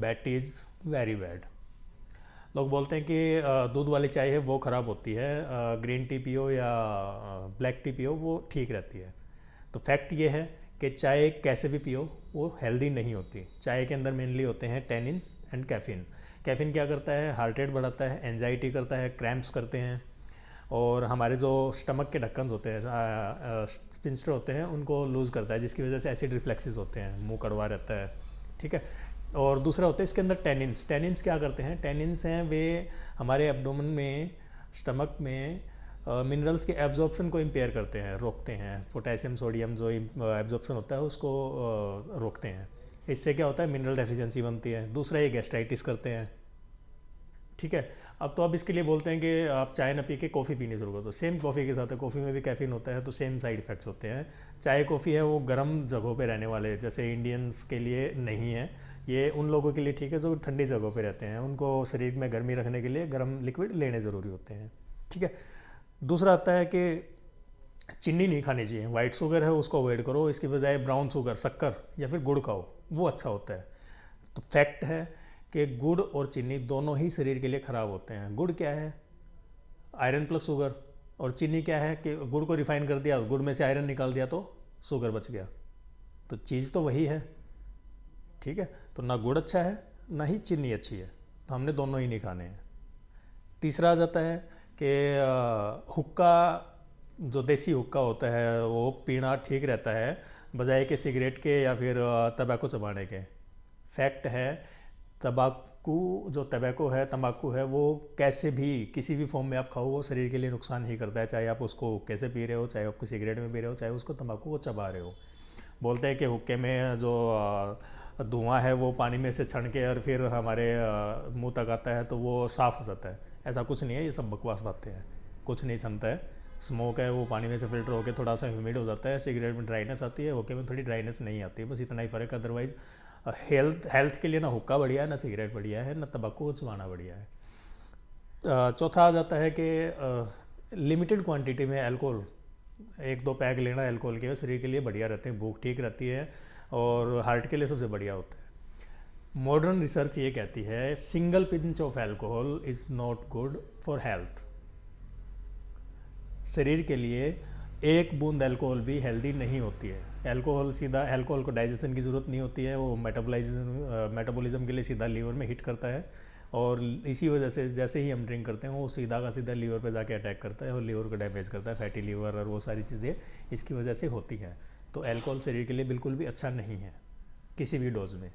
Bad T is very bad. लोग बोलते हैं कि दूध वाली चाय है वो ख़राब होती है, ग्रीन टी पियो या ब्लैक टी पियो वो ठीक रहती है। तो फैक्ट ये है कि चाय कैसे भी पियो वो हेल्दी नहीं होती। चाय के अंदर मेनली होते हैं टेनिन्स एंड कैफ़ीन। कैफ़ीन क्या करता है, हार्ट रेट बढ़ाता है, एंजाइटी करता है, क्रैम्प्स करते हैं, और हमारे जो स्टमक के ढक्कन होते हैं, स्पिंस्टर होते हैं, उनको लूज़ करता है, जिसकी वजह से एसिड रिफ्लेक्सेस होते हैं, मुंह कड़वा रहता है। ठीक है। और दूसरा होता है इसके अंदर टेनिन्स। टेनिन्स क्या करते हैं, टेनिन्स हैं वे हमारे एब्डोमेन में, स्टमक में मिनरल्स के एब्जॉर्प्शन को इम्पेयर करते हैं, रोकते हैं। पोटेशियम सोडियम जो एब्जॉर्प्शन होता है उसको रोकते हैं। इससे क्या होता है, मिनरल डेफिशिएंसी बनती है। दूसरा ये गैस्ट्राइटिस करते हैं। ठीक है। अब तो आप इसके लिए बोलते हैं कि आप चाय ना पी के कॉफ़ी पीनी शुरू कर दो। सेम कॉफ़ी के साथ है, कॉफ़ी में भी कैफीन होता है, तो सेम साइड इफ़ेक्ट्स होते हैं। चाय कॉफ़ी है वो गर्म जगहों पे रहने वाले, जैसे इंडियंस के लिए नहीं है ये, उन लोगों के लिए ठीक है जो ठंडी जगहों पे रहते हैं, उनको शरीर में गर्मी रखने के लिए गर्म लिक्विड लेने ज़रूरी होते हैं। ठीक है। दूसरा आता है कि चीनी नहीं खानी चाहिए, वाइट शुगर है उसको अवॉइड करो, इसकी बजाय ब्राउन शुगर, शक्कर या फिर गुड़ खाओ, वो अच्छा होता है। तो फैक्ट है कि गुड़ और चीनी दोनों ही शरीर के लिए ख़राब होते हैं। गुड़ क्या है, आयरन प्लस शुगर, और चीनी क्या है कि गुड़ को रिफाइन कर दिया, गुड़ में से आयरन निकाल दिया तो शुगर बच गया। तो चीज़ तो वही है। ठीक है। तो ना गुड़ अच्छा है ना ही चीनी अच्छी है, तो हमने दोनों ही नहीं खाने हैं। तीसरा आ जाता है कि हुक्का, जो देसी हुक्का होता है वो पीना ठीक रहता है बजाय कि सिगरेट के या फिर तंबाकू चबाने के। फैक्ट है तंबाकू, जो तंबाकू है, तंबाकू है, वो कैसे भी किसी भी फॉर्म में आप खाओ वो शरीर के लिए नुकसान ही करता है, चाहे आप उसको कैसे पी रहे हो, चाहे आपको सिगरेट में पी रहे हो, चाहे उसको तंबाकू को चबा रहे हो। बोलते हैं कि हुक्के में जो धुआं है वो पानी में से छन के और फिर हमारे मुंह तक आता है तो वो साफ़ हो जाता है। ऐसा कुछ नहीं है, ये सब बकवास बातें हैं। कुछ नहीं छनता है। स्मोक है वो पानी में से फिल्टर होकर थोड़ा सा ह्यूमिड हो जाता है, सिगरेट में ड्राइनेस आती है, हुक्के में थोड़ी ड्राइनेस नहीं आती है, बस इतना ही फ़र्क है। अदरवाइज़ हेल्थ के लिए ना हुक्का बढ़िया है, ना सिगरेट बढ़िया है, ना तंबाकू चबाना बढ़िया है। चौथा आ जाता है कि लिमिटेड क्वांटिटी में अल्कोहल, एक दो पैक लेना अल्कोहल के शरीर के लिए बढ़िया रहते हैं, भूख ठीक रहती है और हार्ट के लिए सबसे बढ़िया होता है। मॉडर्न रिसर्च ये कहती है single pinch of alcohol is not good for health. शरीर के लिए एक बूंद अल्कोहल भी हेल्दी नहीं होती है। अल्कोहल को डाइजेशन की ज़रूरत नहीं होती है, वो मेटाबॉलिज्म के लिए सीधा लीवर में हिट करता है, और इसी वजह से जैसे ही हम ड्रिंक करते हैं वो सीधा का सीधा लीवर पे जाके अटैक करता है और लीवर को डैमेज करता है, फैटी लीवर और वो सारी चीज़ें इसकी वजह से होती हैं। तो अल्कोहल शरीर के लिए बिल्कुल भी अच्छा नहीं है किसी भी डोज में।